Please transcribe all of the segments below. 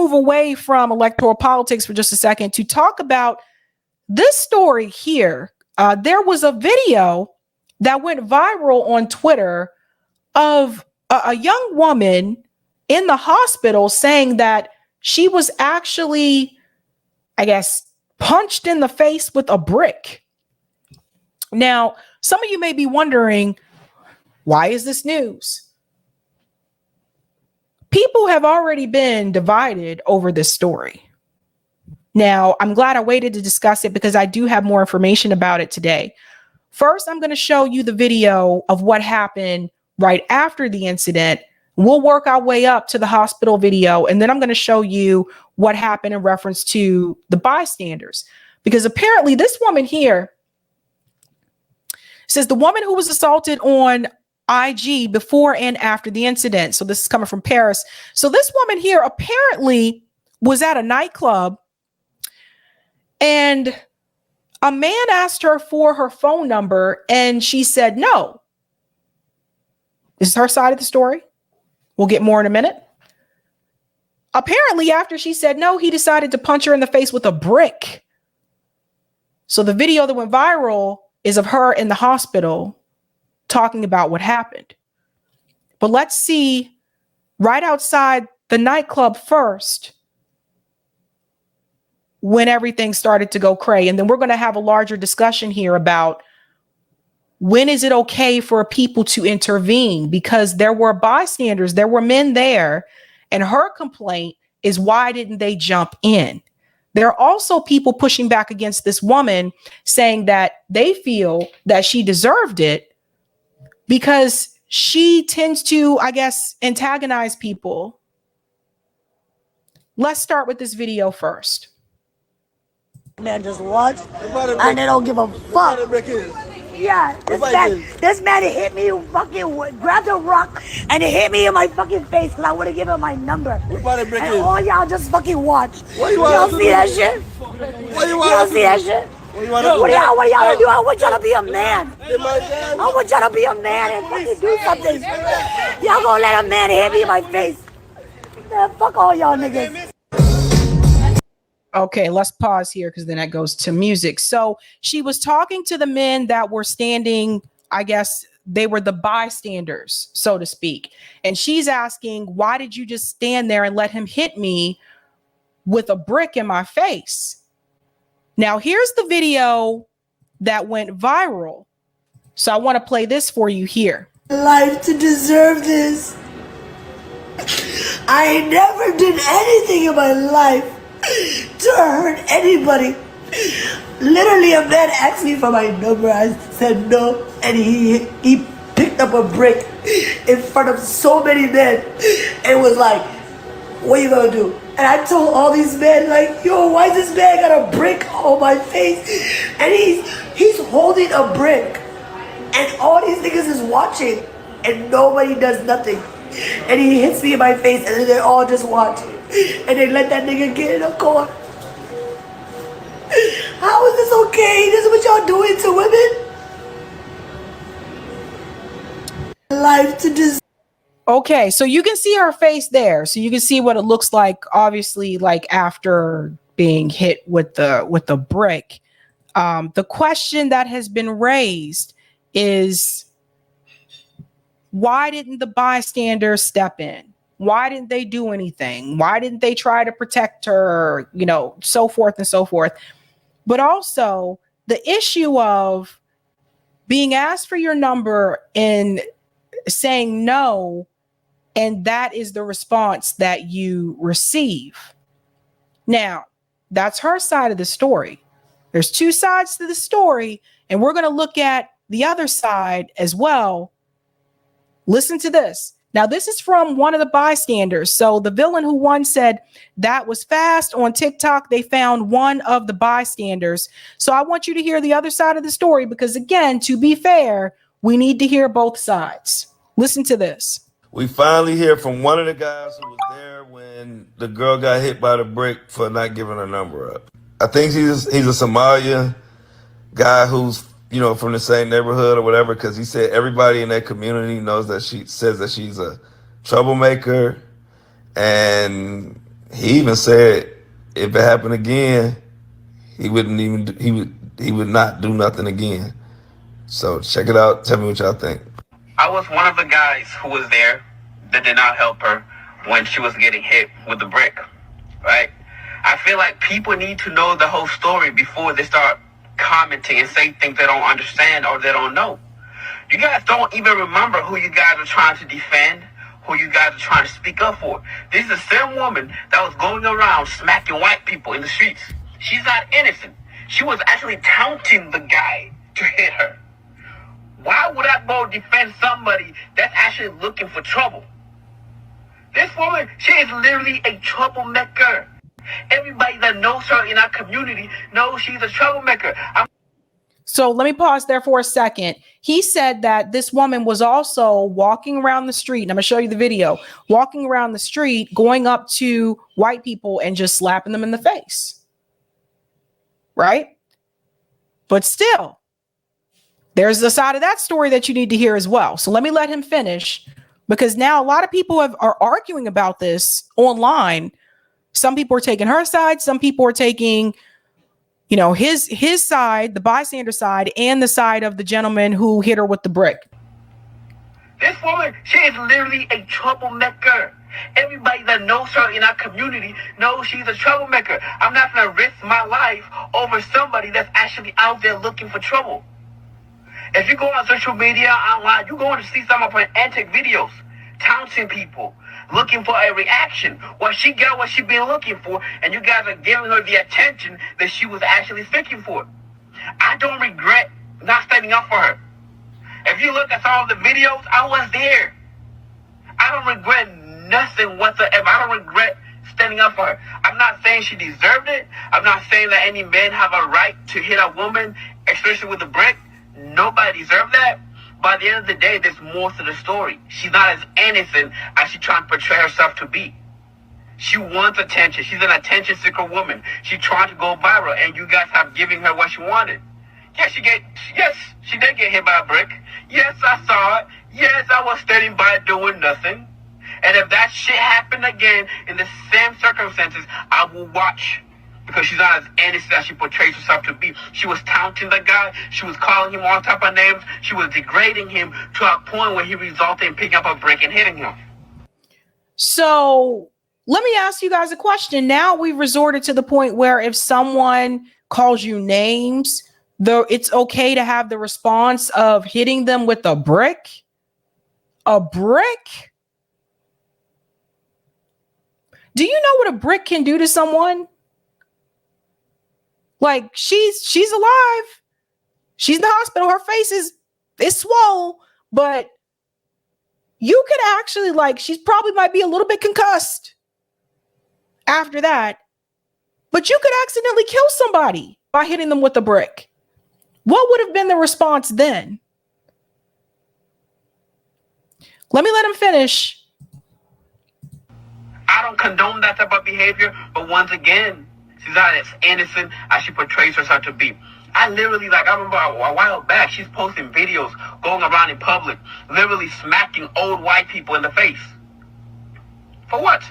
move away from electoral politics for just a second to talk about this story here. There was a video that went viral on Twitter of a young woman in the hospital saying that she was actually, I guess, punched in the face with a brick. Now, some of you may be wondering, why is this news? People have already been divided over this story. Now, I'm glad I waited to discuss it because I do have more information about it today. First, I'm going to show you the video of what happened right after the incident. We'll work our way up to the hospital video, and then I'm going to show you what happened in reference to the bystanders. Because apparently this woman here says the woman who was assaulted on IG before and after the incident. So this is coming from Paris. So this woman here apparently was at a nightclub, and a man asked her for her phone number and she said no. This is her side of the story. We'll get more in a minute. Apparently, after she said no, he decided to punch her in the face with a brick. So the video that went viral is of her in the hospital talking about what happened. But let's see right outside the nightclub first when everything started to go cray. And then we're going to have a larger discussion here about when is it okay for people to intervene, because there were bystanders, there were men there, and her complaint is, why didn't they jump in? There are also people pushing back against this woman, saying that they feel that she deserved it because she tends to, I guess, antagonize people. Let's start with this video first. Man, just watch, and they don't give a fuck. Yeah, this man hit me, fucking grabbed a rock, and he hit me in my fucking face because I would have given him my number. And all y'all just fucking watch. Y'all see that shit? Y'all see that shit? What y'all gonna do? I want y'all to be a man. I want y'all to be a man and fucking do something. Y'all gonna let a man hit me in my face? Man, fuck all y'all niggas. Okay, let's pause here because then that goes to music. So she was talking to the men that were standing, I guess they were the bystanders, so to speak. And she's asking, why did you just stand there and let him hit me with a brick in my face? Now, here's the video that went viral. So I want to play this for you here. Life to deserve this. I never did anything in my life to hurt anybody. Literally, a man asked me for my number. I said no, and he picked up a brick in front of so many men and was like, what you gonna do? And I told all these men, like, yo, why this man got a brick on my face? And he's holding a brick, and all these niggas is watching, and nobody does nothing. And he hits me in my face, and then they all just watch. And they let that nigga get in a car. How is this okay? This is what y'all doing to women? Life to deserve. Okay, so you can see her face there. So you can see what it looks like, obviously, like after being hit with the brick. The question that has been raised is, why didn't the bystanders step in? Why didn't they do anything? Why didn't they try to protect her? You know, so forth and so forth. But also the issue of being asked for your number and saying no, and that is the response that you receive. Now, that's her side of the story. There's two sides to the story, and we're going to look at the other side as well. Listen to this. Now, this is from one of the bystanders. So the villain who won said that was fast. On TikTok, they found one of the bystanders. So I want you to hear the other side of the story because, again, to be fair, we need to hear both sides. Listen to this. We finally hear from one of the guys who was there when the girl got hit by the brick for not giving her number up. I think he's a Somalia guy who's, you know, from the same neighborhood or whatever, because he said everybody in that community knows that she's a troublemaker, and He even said if it happened again, he wouldn't even he would not do nothing again. So check it out. Tell me what y'all think. I was one of the guys who was there that did not help her when she was getting hit with the brick, right? I feel like people need to know the whole story before they start commenting and say things they don't understand or they don't know. You guys don't even remember who you guys are trying to defend, who you guys are trying to speak up for. This is the same woman that was going around smacking white people in the streets. She's not innocent. She was actually taunting the guy to hit her. Why would I go defend somebody that's actually looking for trouble? This woman, she is literally a troublemaker. Everybody that knows her in our community knows she's a troublemaker. So let me pause there for a second. He said that this woman was also walking around the street, and I'm going to show you the video, walking around the street, going up to white people and just slapping them in the face. Right? But still, there's the side of that story that you need to hear as well. So let me let him finish, because now a lot of people are arguing about this online. Some people are taking her side. Some people are taking, you know, his side, the bystander side, and the side of the gentleman who hit her with the brick. This woman, she is literally a troublemaker. Everybody that knows her in our community knows she's a troublemaker. I'm not going to risk my life over somebody that's actually out there looking for trouble. If you go on social media, online, you're going to see some of her antic videos, taunting people, looking for a reaction. Well, she got what she been looking for, and you guys are giving her the attention that she was actually seeking for. I don't regret not standing up for her. If you look at some of the videos, I was there. I don't regret nothing whatsoever. I don't regret standing up for her. I'm not saying she deserved it. I'm not saying that any men have a right to hit a woman, especially with a brick. Nobody deserves that. By the end of the day, there's more to the story. She's not as innocent as she's trying to portray herself to be. She wants attention. She's an attention-seeker woman. She's trying to go viral, and you guys have given her what she wanted. Yes, she did get hit by a brick. Yes, I saw it. Yes, I was standing by doing nothing. And if that shit happened again in the same circumstances, I will watch. Because she's not as innocent as she portrays herself to be. She was taunting the guy. She was calling him all type of names. She was degrading him to a point where he resulted in picking up a brick and hitting him. So let me ask you guys a question. Now we've resorted to the point where if someone calls you names, though, it's okay to have the response of hitting them with a brick. A brick? Do you know what a brick can do to someone? Like, she's alive. She's in the hospital. Her face is swole, but you could actually, like, she's probably might be a little bit concussed after that, but you could accidentally kill somebody by hitting them with a brick. What would have been the response then? Let me let him finish. I don't condone that type of behavior, but once again, she's not as innocent as she portrays herself to be. I literally, I remember a while back, she's posting videos going around in public, literally smacking old white people in the face. For what?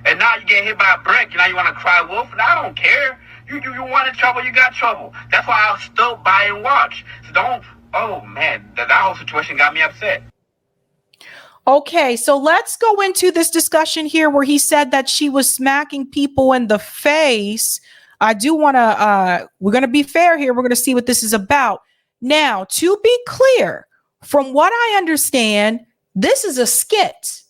And now you get hit by a brick, and now you want to cry wolf? And I don't care. You wanted trouble, you got trouble. That's why I'll still buy and watch. So don't, oh man, that whole situation got me upset. Okay, so let's go into this discussion here where he said that she was smacking people in the face. I do want to, we're going to be fair here. We're going to see what this is about. Now, to be clear, from what I understand, this is a skit.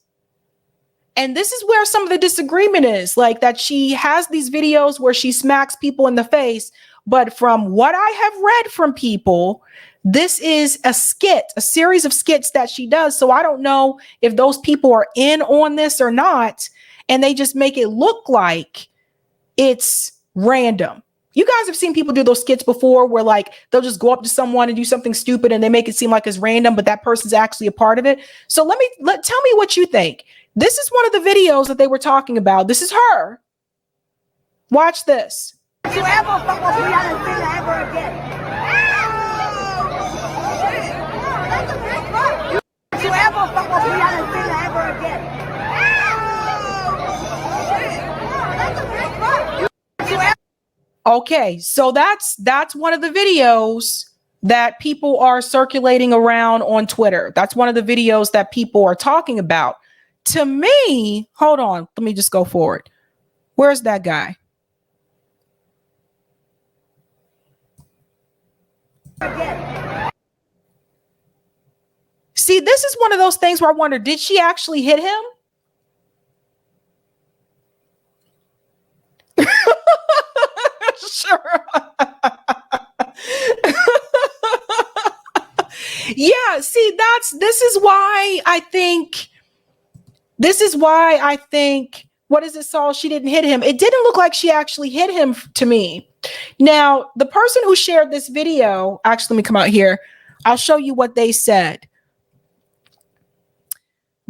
And this is where some of the disagreement is, like that she has these videos where she smacks people in the face. But from what I have read from people, this is a skit, a series of skits that she does. So I don't know if those people are in on this or not, and they just make it look like it's random. You guys have seen people do those skits before where like they'll just go up to someone and do something stupid and they make it seem like it's random, but that person's actually a part of it. So tell me what you think. This is one of the videos that they were talking about. This is her. Watch this. Don't you ever fuck with Brianna Fina ever again. Don't you ever fuck with Brianna Fina ever again. Okay, so that's one of the videos that people are circulating around on Twitter. That's one of the videos that people are talking about. To me, hold on, let me just go forward. Where's that guy? See, this is one of those things where I wonder, did she actually hit him? Sure. Yeah, see, this is why I think what is it, Saul? She didn't hit him. It didn't look like she actually hit him to me. Now, the person who shared this video, actually, let me come out here. I'll show you what they said.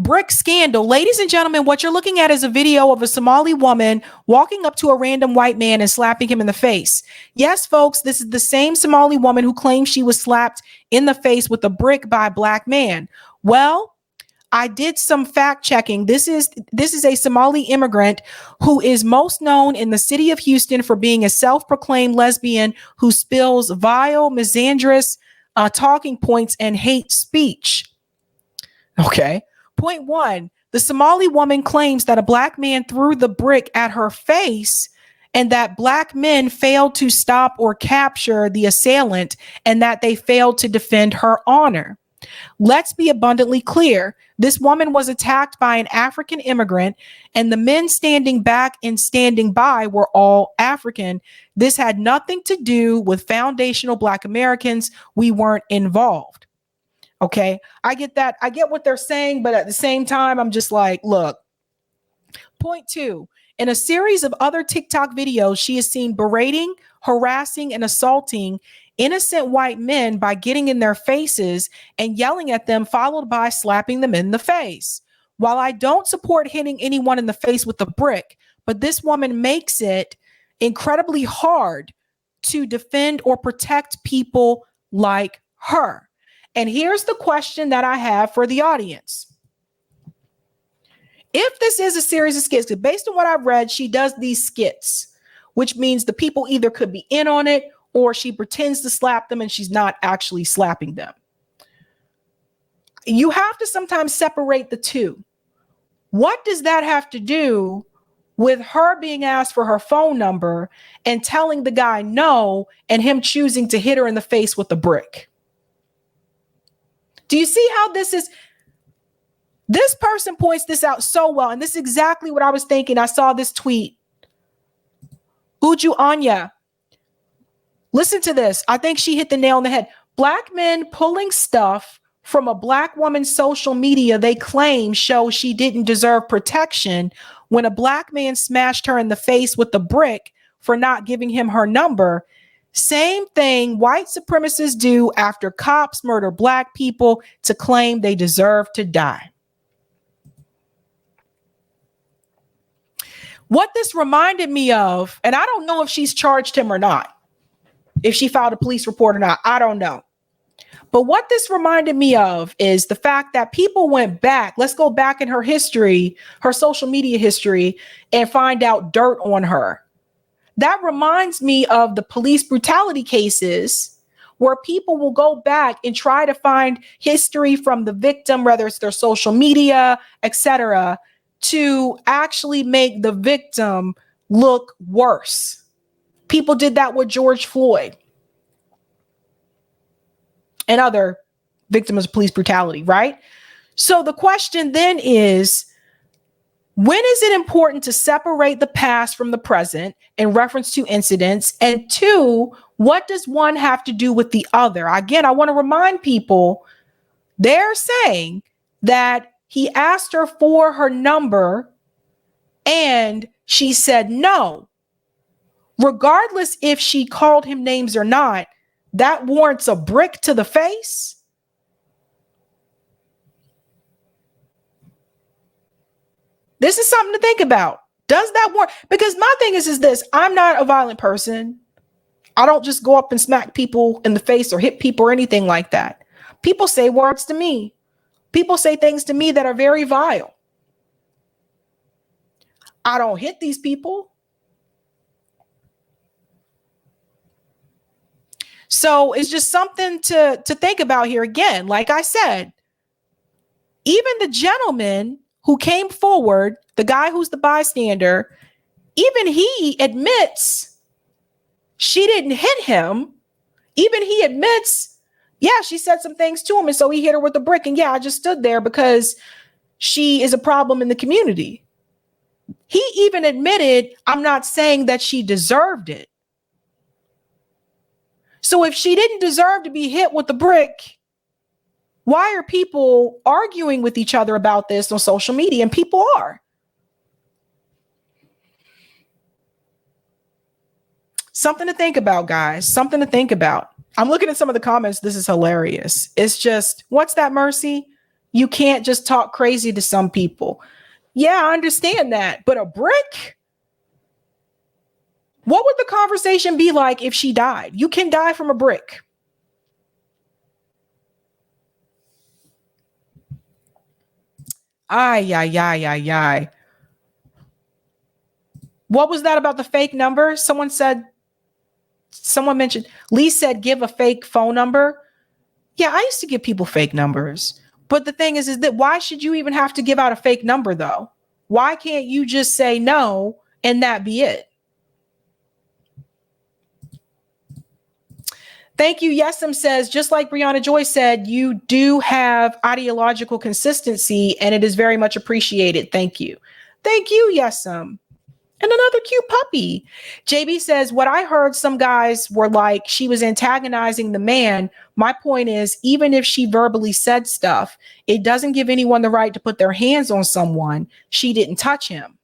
Brick scandal. Ladies and gentlemen, what you're looking at is a video of a Somali woman walking up to a random white man and slapping him in the face. Yes, folks, this is the same Somali woman who claims she was slapped in the face with a brick by a black man. Well, I did some fact checking. This is a Somali immigrant who is most known in the city of Houston for being a self-proclaimed lesbian who spills vile, misandrous talking points and hate speech. Okay. Point one, the Somali woman claims that a black man threw the brick at her face and that black men failed to stop or capture the assailant and that they failed to defend her honor. Let's be abundantly clear. This woman was attacked by an African immigrant, and the men standing back and standing by were all African. This had nothing to do with foundational Black Americans. We weren't involved. Okay, I get that. I get what they're saying, but at the same time, I'm just like, look. Point two, in a series of other TikTok videos, she is seen berating, harassing, and assaulting innocent white men by getting in their faces and yelling at them, followed by slapping them in the face. While I don't support hitting anyone in the face with a brick, but this woman makes it incredibly hard to defend or protect people like her. And here's the question that I have for the audience. If this is a series of skits, based on what I've read, she does these skits, which means the people either could be in on it or she pretends to slap them and she's not actually slapping them. You have to sometimes separate the two. What does that have to do with her being asked for her phone number and telling the guy no and him choosing to hit her in the face with a brick? Do you see how this is? This person points this out so well. And this is exactly what I was thinking. I saw this tweet. Uju Anya. Listen to this. I think she hit the nail on the head. Black men pulling stuff from a black woman's social media they claim shows she didn't deserve protection when a black man smashed her in the face with a brick for not giving him her number. Same thing white supremacists do after cops murder black people to claim they deserve to die. What this reminded me of, and I don't know if she's charged him or not, if she filed a police report or not, I don't know. But what this reminded me of is the fact that people went back. Let's go back in her history, her social media history, and find out dirt on her. That reminds me of the police brutality cases where people will go back and try to find history from the victim, whether it's their social media, etc., to actually make the victim look worse. People did that with George Floyd and other victims of police brutality, right? So the question then is, when is it important to separate the past from the present in reference to incidents? And two, what does one have to do with the other? Again, I want to remind people, they're saying that he asked her for her number and she said no. Regardless if she called him names or not, that warrants a brick to the face. This is something to think about. Does that work? Because my thing is this, I'm not a violent person. I don't just go up and smack people in the face or hit people or anything like that. People say words to me. People say things to me that are very vile. I don't hit these people. So it's just something to think about here again. Like I said, even the gentleman who came forward, the guy who's the bystander, even he admits she didn't hit him. Even he admits, yeah, she said some things to him. And so he hit her with a brick. And yeah, I just stood there because she is a problem in the community. He even admitted, I'm not saying that she deserved it. So if she didn't deserve to be hit with the brick, why are people arguing with each other about this on social media? And people are. Something to think about, guys. Something to think about. I'm looking at some of the comments. This is hilarious. It's just, what's that, Mercy? You can't just talk crazy to some people. Yeah, I understand that. But a brick? What would the conversation be like if she died? You can die from a brick. Ay. What was that about the fake number? Someone mentioned, Lee said, give a fake phone number. Yeah, I used to give people fake numbers. But the thing is that why should you even have to give out a fake number though? Why can't you just say no and that be it? Thank you. Yesem says, just like Brianna Joy said, you do have ideological consistency and it is very much appreciated. Thank you. Thank you, Yesem. And another cute puppy. JB says, what I heard, some guys were like, she was antagonizing the man. My point is, even if she verbally said stuff, it doesn't give anyone the right to put their hands on someone. She didn't touch him.